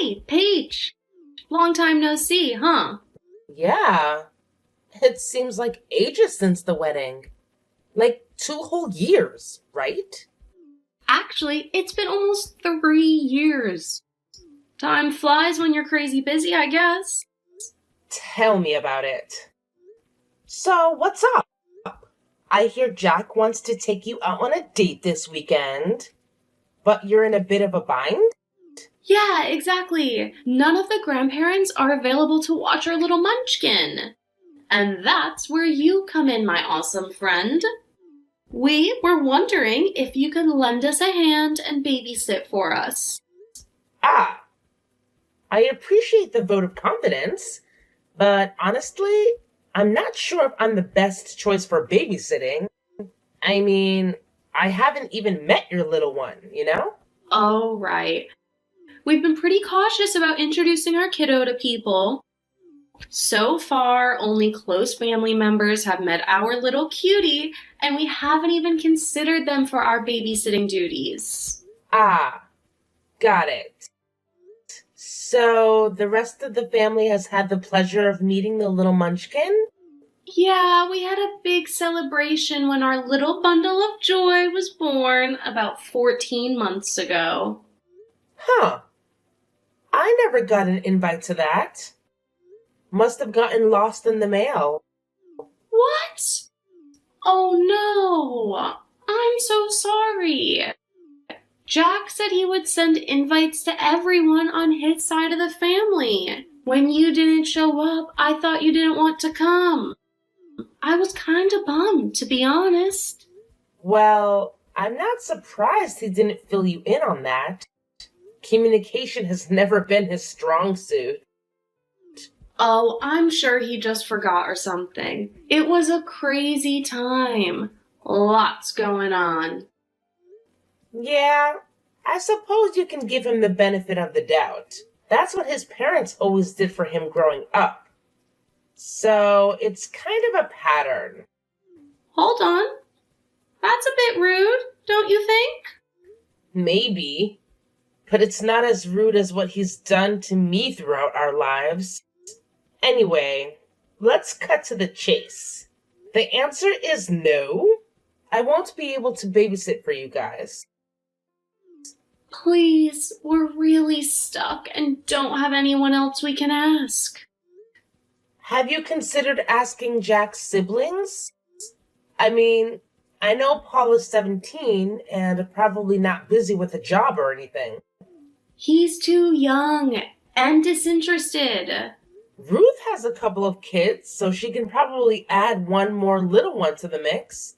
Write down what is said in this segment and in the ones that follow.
Hey, Paige. Long time no see, huh? Yeah, it seems like ages since the wedding. Like 2 whole years, right? Actually, it's been almost 3 years. Time flies when you're crazy busy, I guess. Tell me about it. So, what's up? I hear Jack wants to take you out on a date this weekend, but you're in a bit of a bind? Yeah, exactly. None of the grandparents are available to watch our little munchkin. And that's where you come in, my awesome friend. We were wondering if you could lend us a hand and babysit for us. Ah, I appreciate the vote of confidence, but honestly, I'm not sure if I'm the best choice for babysitting. I mean, I haven't even met your little one? Oh, right. We've been pretty cautious about introducing our kiddo to people. So far, only close family members have met our little cutie, and we haven't even considered them for our babysitting duties. Ah, got it. So, the rest of the family has had the pleasure of meeting the little munchkin? Yeah, we had a big celebration when our little bundle of joy was born about 14 months ago. Huh. I never got an invite to that. Must have gotten lost in the mail. What? Oh no! I'm so sorry. Jack said he would send invites to everyone on his side of the family. When you didn't show up, I thought you didn't want to come. I was kind of bummed, to be honest. Well, I'm not surprised he didn't fill you in on that. Communication has never been his strong suit. Oh, I'm sure he just forgot or something. It was a crazy time. Lots going on. Yeah, I suppose you can give him the benefit of the doubt. That's what his parents always did for him growing up. So it's kind of a pattern. Hold on. That's a bit rude, don't you think? Maybe, but it's not as rude as what he's done to me throughout our lives. Anyway, let's cut to the chase. The answer is no. I won't be able to babysit for you guys. Please, we're really stuck and don't have anyone else we can ask. Have you considered asking Jack's siblings? I mean, I know Paul is 17 and probably not busy with a job or anything. He's too young and disinterested. Ruth has a couple of kids, so she can probably add one more little one to the mix.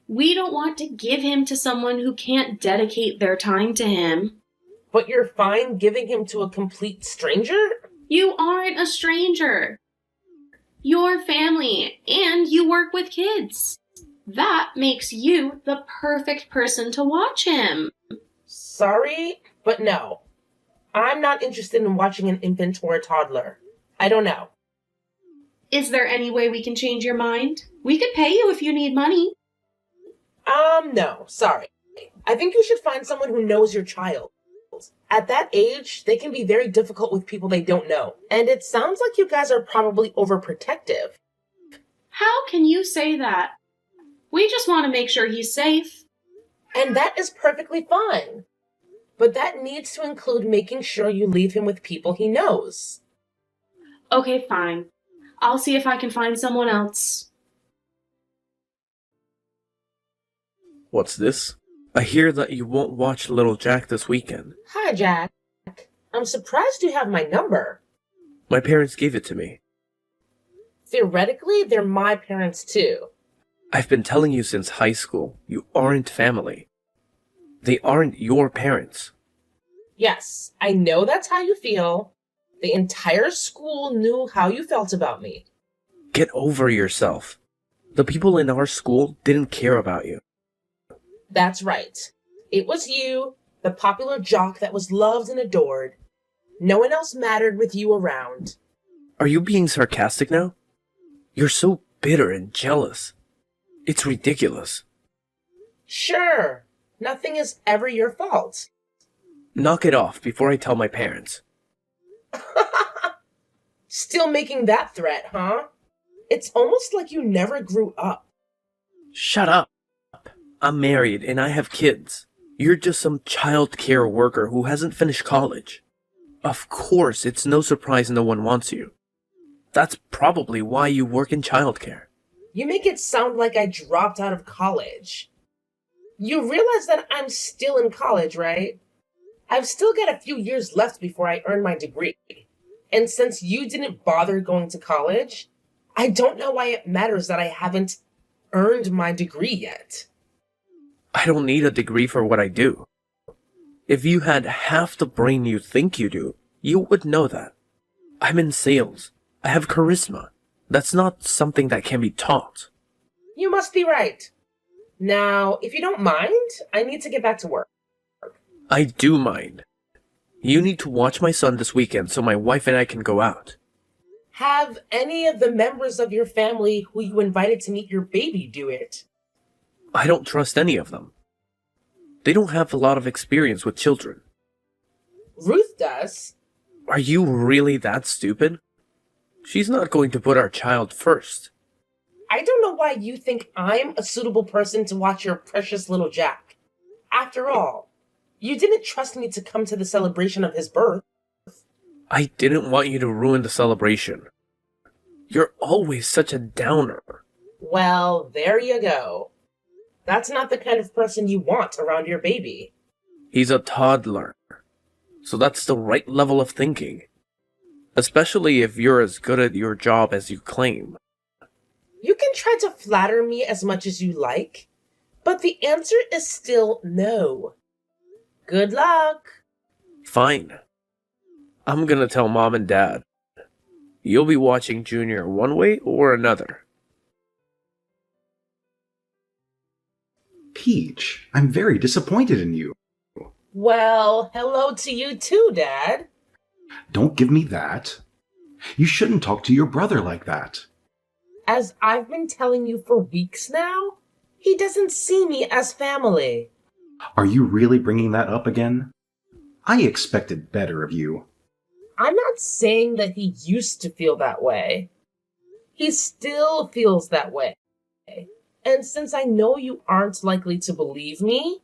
We don't want to give him to someone who can't dedicate their time to him. But you're fine giving him to a complete stranger? You aren't a stranger. You're family, and you work with kids. That makes you the perfect person to watch him. Sorry, but no. I'm not interested in watching an infant or a toddler. I don't know. Is there any way we can change your mind? We could pay you if you need money. No, sorry. I think you should find someone who knows your child. At that age, they can be very difficult with people they don't know. And it sounds like you guys are probably overprotective. How can you say that? We just want to make sure he's safe. And that is perfectly fine. But that needs to include making sure you leave him with people he knows. Okay, fine. I'll see if I can find someone else. What's this? I hear that you won't watch Little Jack this weekend. Hi, Jack. I'm surprised you have my number. My parents gave it to me. Theoretically, they're my parents too. I've been telling you since high school, you aren't family. They aren't your parents. Yes, I know that's how you feel. The entire school knew how you felt about me. Get over yourself. The people in our school didn't care about you. That's right. It was you, the popular jock that was loved and adored. No one else mattered with you around. Are you being sarcastic now? You're so bitter and jealous. It's ridiculous. Sure, nothing is ever your fault. Knock it off before I tell my parents. Still making that threat, huh? It's almost like you never grew up. Shut up. I'm married and I have kids. You're just some child care worker who hasn't finished college. Of course, it's no surprise no one wants you. That's probably why you work in childcare. You make it sound like I dropped out of college. You realize that I'm still in college, right? I've still got a few years left before I earn my degree. And since you didn't bother going to college, I don't know why it matters that I haven't earned my degree yet. I don't need a degree for what I do. If you had half the brain you think you do, you would know that. I'm in sales. I have charisma. That's not something that can be taught. You must be right. Now, if you don't mind, I need to get back to work. I do mind. You need to watch my son this weekend so my wife and I can go out. Have any of the members of your family who you invited to meet your baby do it? I don't trust any of them. They don't have a lot of experience with children. Ruth does. Are you really that stupid? She's not going to put our child first. I don't know why you think I'm a suitable person to watch your precious little Jack. After all, you didn't trust me to come to the celebration of his birth. I didn't want you to ruin the celebration. You're always such a downer. Well, there you go. That's not the kind of person you want around your baby. He's a toddler. So that's the right level of thinking. Especially if you're as good at your job as you claim. You can try to flatter me as much as you like, but the answer is still no. Good luck. Fine. I'm gonna tell Mom and Dad. You'll be watching Junior one way or another. Peach, I'm very disappointed in you. Well, hello to you too, Dad. Don't give me that. You shouldn't talk to your brother like that. As I've been telling you for weeks now, he doesn't see me as family. Are you really bringing that up again? I expected better of you. I'm not saying that he used to feel that way. He still feels that way. And since I know you aren't likely to believe me,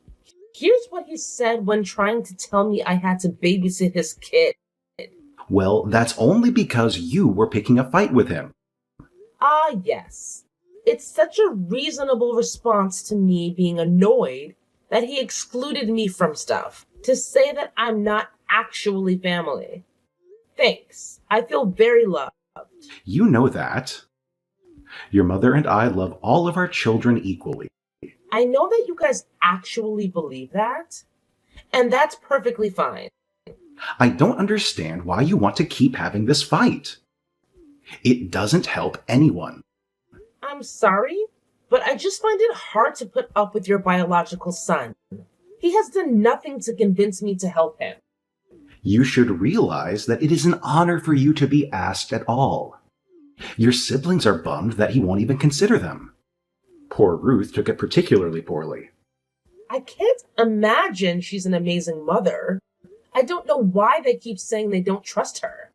here's what he said when trying to tell me I had to babysit his kid. Well, that's only because you were picking a fight with him. Ah, yes. It's such a reasonable response to me being annoyed that he excluded me from stuff to say that I'm not actually family. Thanks. I feel very loved. You know that. Your mother and I love all of our children equally. I know that you guys actually believe that, and that's perfectly fine. I don't understand why you want to keep having this fight. It doesn't help anyone. I'm sorry, but I just find it hard to put up with your biological son. He has done nothing to convince me to help him. You should realize that it is an honor for you to be asked at all. Your siblings are bummed that he won't even consider them. Poor Ruth took it particularly poorly. I can't imagine she's an amazing mother. I don't know why they keep saying they don't trust her.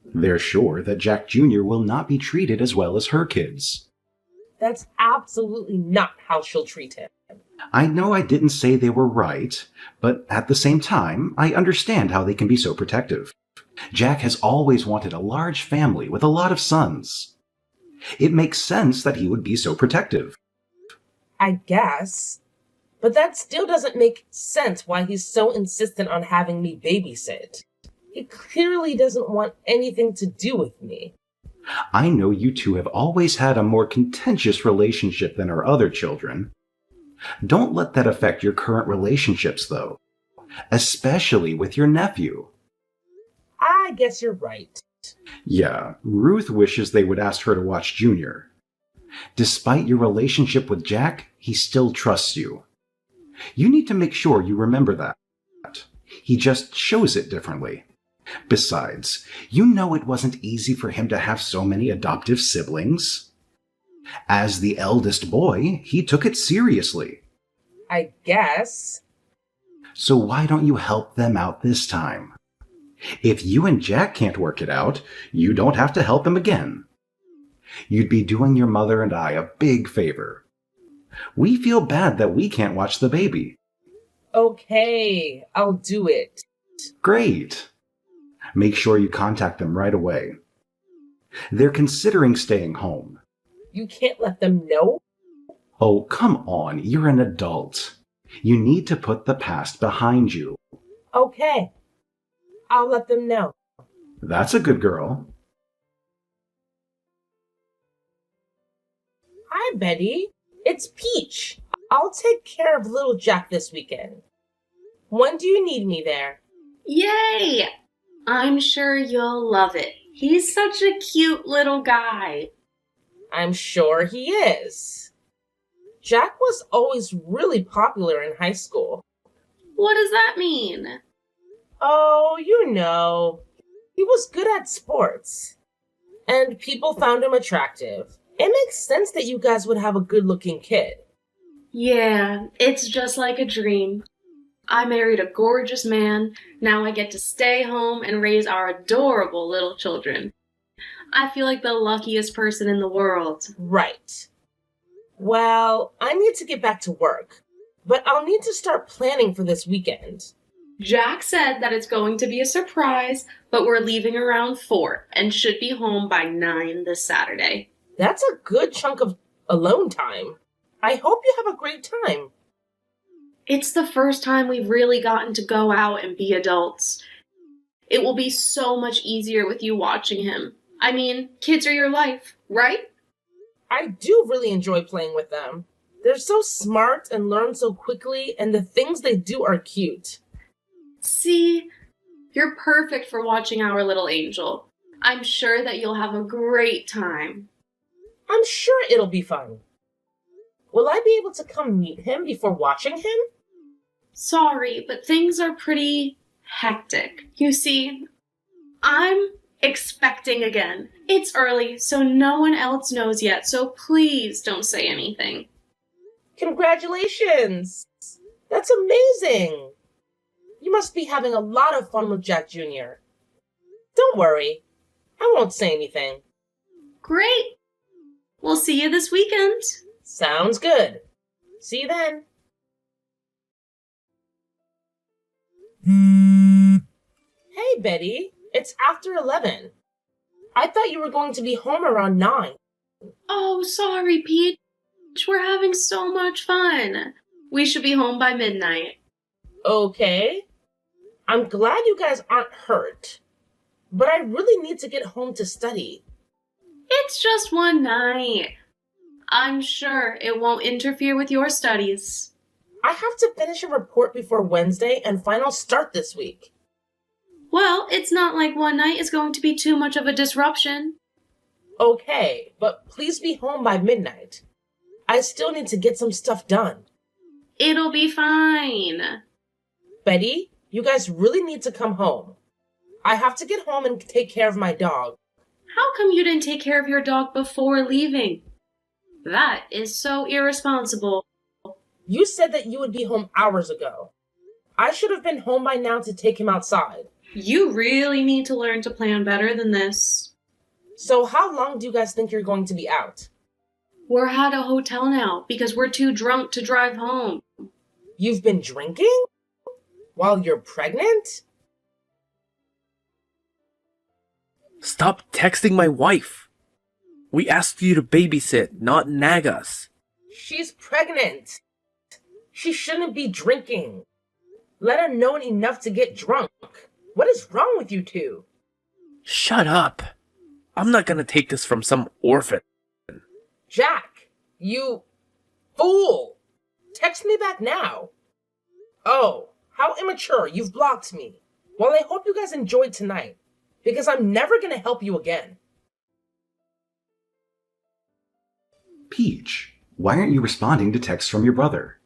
They're sure that Jack Jr. will not be treated as well as her kids. That's absolutely not how she'll treat him. I know I didn't say they were right, but at the same time, I understand how they can be so protective. Jack has always wanted a large family with a lot of sons. It makes sense that he would be so protective. I guess. But that still doesn't make sense why he's so insistent on having me babysit. He clearly doesn't want anything to do with me. I know you two have always had a more contentious relationship than our other children. Don't let that affect your current relationships, though, especially with your nephew. I guess you're right. Yeah, Ruth wishes they would ask her to watch Junior. Despite your relationship with Jack, he still trusts you. You need to make sure you remember that. He just shows it differently. Besides, you know it wasn't easy for him to have so many adoptive siblings. As the eldest boy, he took it seriously. I guess. So why don't you help them out this time? If you and Jack can't work it out, you don't have to help him again. You'd be doing your mother and I a big favor. We feel bad that we can't watch the baby. Okay, I'll do it. Great. Make sure you contact them right away. They're considering staying home. You can't let them know? Oh, come on, you're an adult. You need to put the past behind you. Okay, I'll let them know. That's a good girl. Hi, Betty. It's Peach. I'll take care of little Jack this weekend. When do you need me there? Yay! I'm sure you'll love it. He's such a cute little guy. I'm sure he is. Jack was always really popular in high school. What does that mean? Oh, you know. He was good at sports. And people found him attractive. It makes sense that you guys would have a good-looking kid. Yeah, it's just like a dream. I married a gorgeous man. Now I get to stay home and raise our adorable little children. I feel like the luckiest person in the world. Right. Well, I need to get back to work, but I'll need to start planning for this weekend. Jack said that it's going to be a surprise, but we're leaving around 4 and should be home by 9 this Saturday. That's a good chunk of alone time. I hope you have a great time. It's the first time we've really gotten to go out and be adults. It will be so much easier with you watching him. I mean, kids are your life, right? I do really enjoy playing with them. They're so smart and learn so quickly, and the things they do are cute. See, you're perfect for watching our little angel. I'm sure that you'll have a great time. I'm sure it'll be fun. Will I be able to come meet him before watching him? Sorry, but things are pretty hectic. You see, I'm expecting again. It's early, so no one else knows yet, so please don't say anything. Congratulations! That's amazing! You must be having a lot of fun with Jack Jr. Don't worry, I won't say anything. Great! We'll see you this weekend. Sounds good. See you then. Hey, Betty. It's after 11. I thought you were going to be home around 9. Oh, sorry, Peach. We're having so much fun. We should be home by midnight. Okay. I'm glad you guys aren't hurt. But I really need to get home to study. It's just one night. I'm sure it won't interfere with your studies. I have to finish a report before Wednesday and finals start this week. Well, it's not like one night is going to be too much of a disruption. Okay, but please be home by midnight. I still need to get some stuff done. It'll be fine. Betty, you guys really need to come home. I have to get home and take care of my dog. How come you didn't take care of your dog before leaving? That is so irresponsible. You said that you would be home hours ago. I should have been home by now to take him outside. You really need to learn to plan better than this. So how long do you guys think you're going to be out? We're at a hotel now because we're too drunk to drive home. You've been drinking? While you're pregnant? Stop texting my wife. We asked you to babysit, not nag us. She's pregnant. She shouldn't be drinking. Let her know enough to get drunk. What is wrong with you two? Shut up. I'm not gonna take this from some orphan. Jack, you fool! Text me back now. Oh, how immature. You've blocked me. Well, I hope you guys enjoyed tonight, because I'm never gonna help you again. Peach, why aren't you responding to texts from your brother?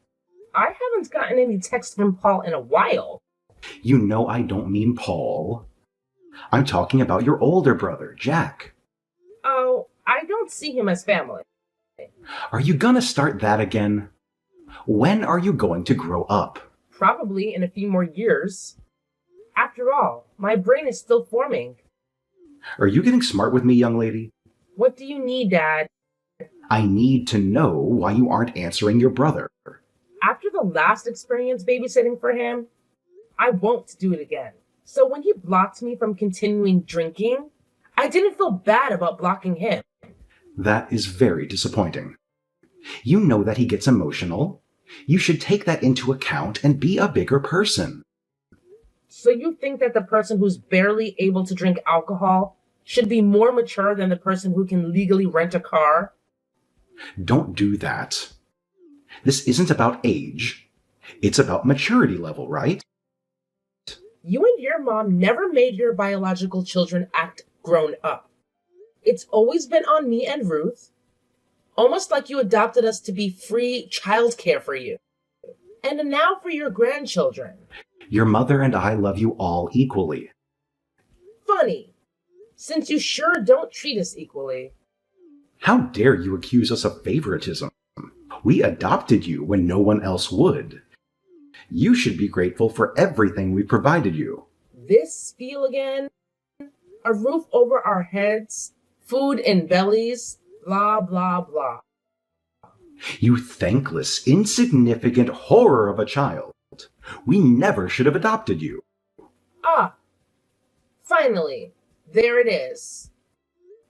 I haven't gotten any text from Paul in a while. You know I don't mean Paul. I'm talking about your older brother, Jack. Oh, I don't see him as family. Are you gonna start that again? When are you going to grow up? Probably in a few more years. After all, my brain is still forming. Are you getting smart with me, young lady? What do you need, Dad? I need to know why you aren't answering your brother. After the last experience babysitting for him, I won't do it again. So when he blocked me from continuing drinking, I didn't feel bad about blocking him. That is very disappointing. You know that he gets emotional. You should take that into account and be a bigger person. So you think that the person who's barely able to drink alcohol should be more mature than the person who can legally rent a car? Don't do that. This isn't about age. It's about maturity level, right? You and your mom never made your biological children act grown up. It's always been on me and Ruth, almost like you adopted us to be free childcare for you. And now for your grandchildren. Your mother and I love you all equally. Funny, since you sure don't treat us equally. How dare you accuse us of favoritism? We adopted you when no one else would. You should be grateful for everything we provided you. This feel again? A roof over our heads, food in bellies, blah, blah, blah. You thankless, insignificant horror of a child. We never should have adopted you. Ah, finally, there it is.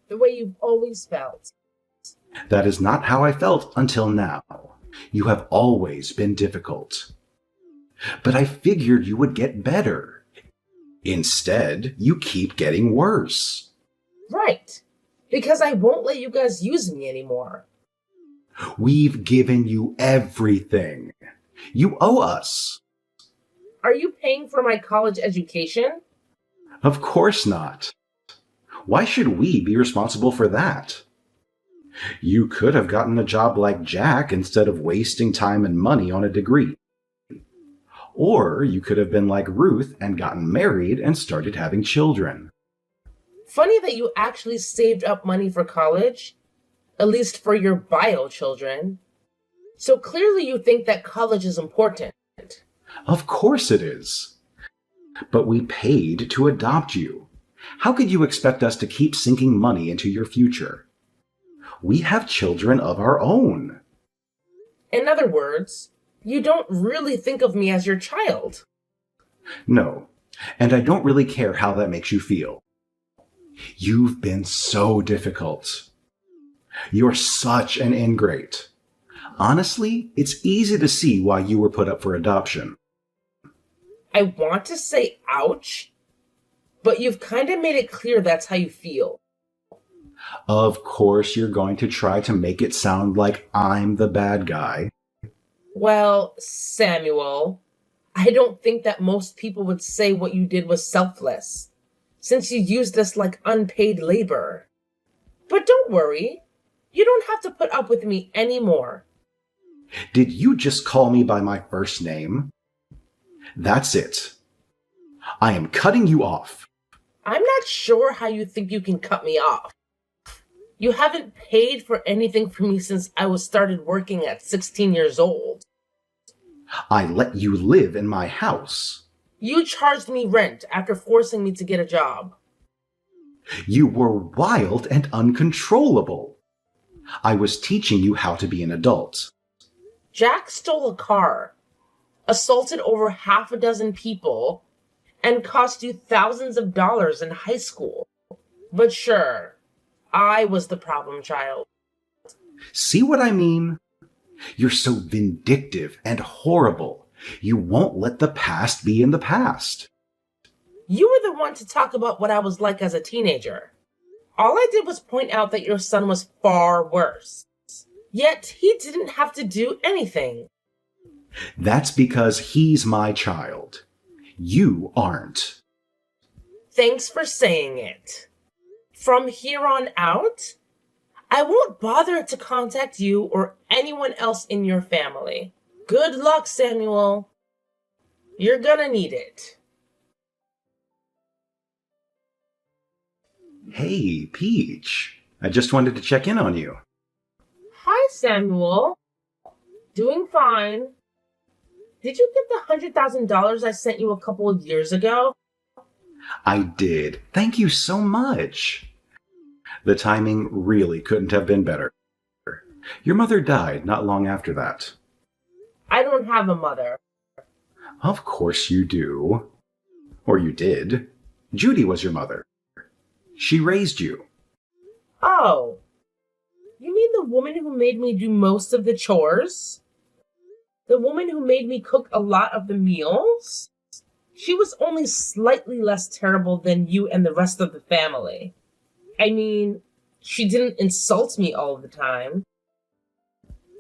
The way you've always felt. That is not how I felt until now. You have always been difficult. But I figured you would get better. Instead, you keep getting worse. Right, because I won't let you guys use me anymore. We've given you everything. You owe us. Are you paying for my college education? Of course not. Why should we be responsible for that? You could have gotten a job like Jack instead of wasting time and money on a degree. Or you could have been like Ruth and gotten married and started having children. Funny that you actually saved up money for college, at least for your bio children. So clearly you think that college is important. Of course it is. But we paid to adopt you. How could you expect us to keep sinking money into your future? We have children of our own. In other words, you don't really think of me as your child. No, and I don't really care how that makes you feel. You've been so difficult. You're such an ingrate. Honestly, it's easy to see why you were put up for adoption. I want to say ouch, but you've kind of made it clear that's how you feel. Of course, you're going to try to make it sound like I'm the bad guy. Well, Samuel, I don't think that most people would say what you did was selfless, since you used us like unpaid labor. But don't worry, you don't have to put up with me anymore. Did you just call me by my first name? That's it. I am cutting you off. I'm not sure how you think you can cut me off. You haven't paid for anything for me since I was started working at 16 years old. I let you live in my house. You charged me rent after forcing me to get a job. You were wild and uncontrollable. I was teaching you how to be an adult. Jack stole a car, assaulted over half a dozen people, and cost you thousands of dollars in high school. But sure, I was the problem child. See what I mean? You're so vindictive and horrible. You won't let the past be in the past. You were the one to talk about what I was like as a teenager. All I did was point out that your son was far worse. Yet he didn't have to do anything. That's because he's my child. You aren't. Thanks for saying it. From here on out, I won't bother to contact you or anyone else in your family. Good luck, Samuel. You're gonna need it. Hey, Peach. I just wanted to check in on you. Hi, Samuel. Doing fine. Did you get the $100,000 I sent you a couple of years ago? I did. Thank you so much. The timing really couldn't have been better. Your mother died not long after that. I don't have a mother. Of course you do. Or you did. Judy was your mother. She raised you. Oh. You mean the woman who made me do most of the chores? The woman who made me cook a lot of the meals? She was only slightly less terrible than you and the rest of the family. I mean, she didn't insult me all the time.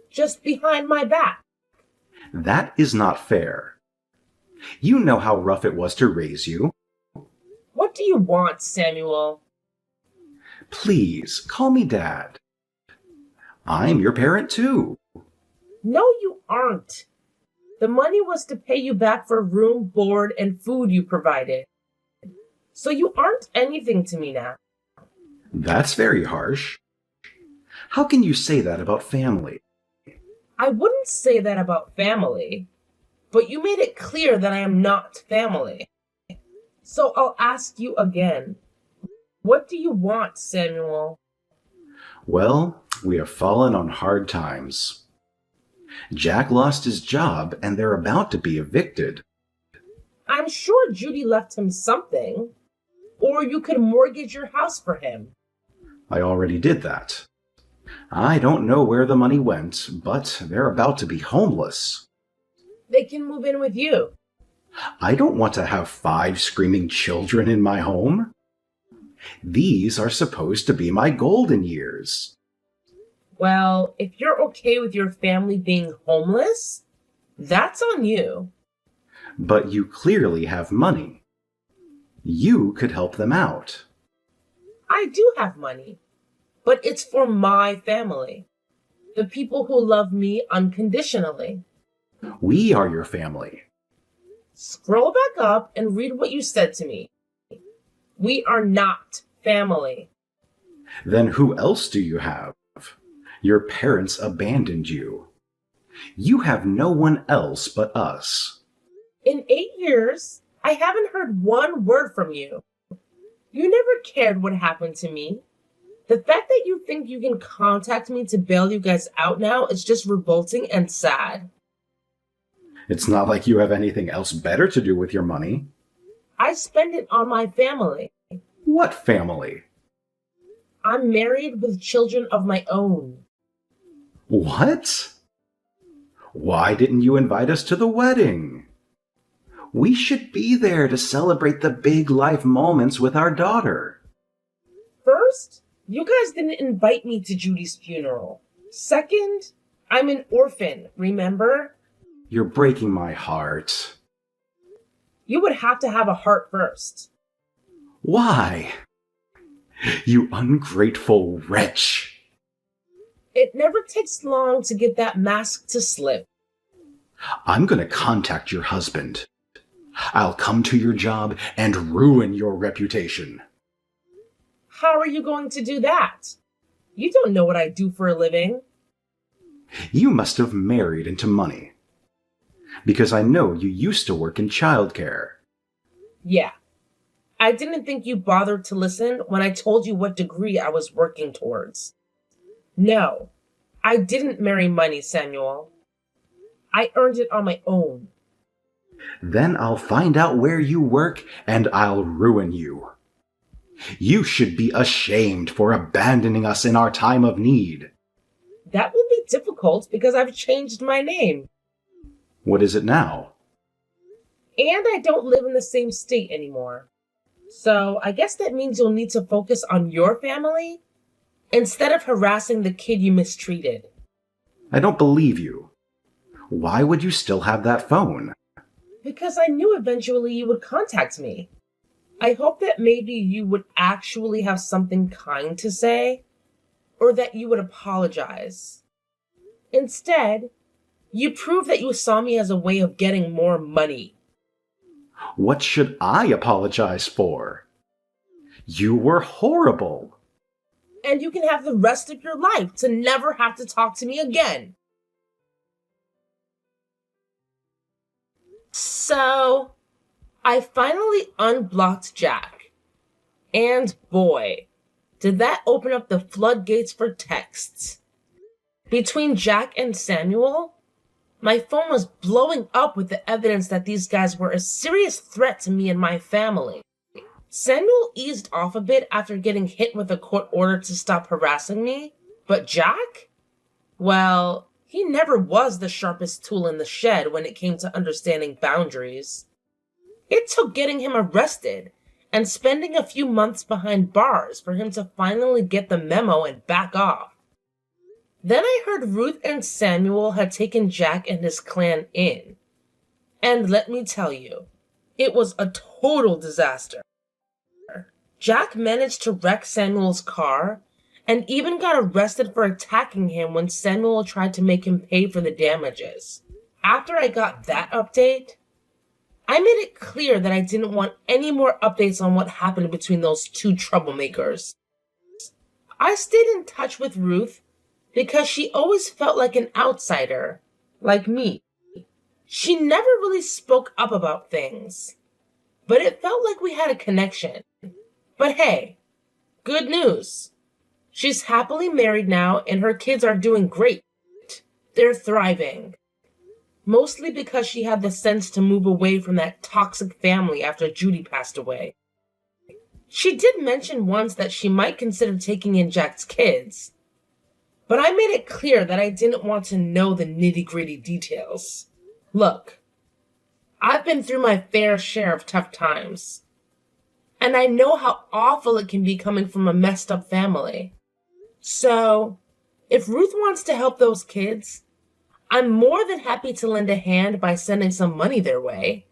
Just behind my back. That is not fair. You know how rough it was to raise you. What do you want, Samuel? Please, call me Dad. I'm your parent too. No, you aren't. The money was to pay you back for room, board, and food you provided. So you aren't anything to me now. That's very harsh. How can you say that about family? I wouldn't say that about family, but you made it clear that I am not family. So I'll ask you again. What do you want, Samuel? Well, we have fallen on hard times. Jack lost his job and they're about to be evicted. I'm sure Judy left him something. Or you could mortgage your house for him. I already did that. I don't know where the money went, but they're about to be homeless. They can move in with you. I don't want to have 5 screaming children in my home. These are supposed to be my golden years. Well, if you're okay with your family being homeless, that's on you. But you clearly have money. You could help them out. I do have money, but it's for my family. The people who love me unconditionally. We are your family. Scroll back up and read what you said to me. We are not family. Then who else do you have? Your parents abandoned you. You have no one else but us. In 8 years, I haven't heard one word from you. You never cared what happened to me. The fact that you think you can contact me to bail you guys out now is just revolting and sad. It's not like you have anything else better to do with your money. I spend it on my family. What family? I'm married with children of my own. What? Why didn't you invite us to the wedding? We should be there to celebrate the big life moments with our daughter. First, you guys didn't invite me to Judy's funeral. Second, I'm an orphan, remember? You're breaking my heart. You would have to have a heart first. Why? You ungrateful wretch. It never takes long to get that mask to slip. I'm going to contact your husband. I'll come to your job and ruin your reputation. How are you going to do that? You don't know what I do for a living. You must have married into money. Because I know you used to work in childcare. Yeah. I didn't think you bothered to listen when I told you what degree I was working towards. No, I didn't marry money, Samuel. I earned it on my own. Then I'll find out where you work and I'll ruin you. You should be ashamed for abandoning us in our time of need. That will be difficult because I've changed my name. What is it now? And I don't live in the same state anymore. So I guess that means you'll need to focus on your family instead of harassing the kid you mistreated. I don't believe you. Why would you still have that phone? Because I knew eventually you would contact me. I hope that maybe you would actually have something kind to say, or that you would apologize. Instead, you prove that you saw me as a way of getting more money. What should I apologize for? You were horrible. And you can have the rest of your life to never have to talk to me again. So, I finally unblocked Jack. And boy, did that open up the floodgates for texts. Between Jack and Samuel, my phone was blowing up with the evidence that these guys were a serious threat to me and my family. Samuel eased off a bit after getting hit with a court order to stop harassing me, but Jack? Well, he never was the sharpest tool in the shed when it came to understanding boundaries. It took getting him arrested and spending a few months behind bars for him to finally get the memo and back off. Then I heard Ruth and Samuel had taken Jack and his clan in. And let me tell you, it was a total disaster. Jack managed to wreck Samuel's car and even got arrested for attacking him when Samuel tried to make him pay for the damages. After I got that update, I made it clear that I didn't want any more updates on what happened between those two troublemakers. I stayed in touch with Ruth because she always felt like an outsider, like me. She never really spoke up about things, but it felt like we had a connection. But hey, good news. She's happily married now and her kids are doing great. They're thriving. Mostly because she had the sense to move away from that toxic family after Judy passed away. She did mention once that she might consider taking in Jack's kids, but I made it clear that I didn't want to know the nitty-gritty details. Look, I've been through my fair share of tough times, and I know how awful it can be coming from a messed up family. So, if Ruth wants to help those kids, I'm more than happy to lend a hand by sending some money their way.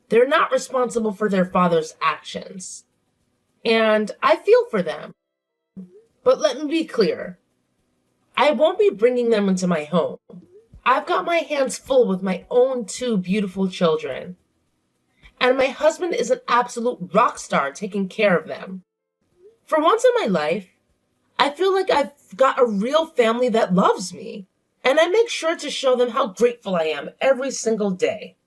They're not responsible for their father's actions, and I feel for them. But let me be clear, I won't be bringing them into my home. I've got my hands full with my own 2 beautiful children, and my husband is an absolute rock star taking care of them. For once in my life, I feel like I've got a real family that loves me, and I make sure to show them how grateful I am every single day.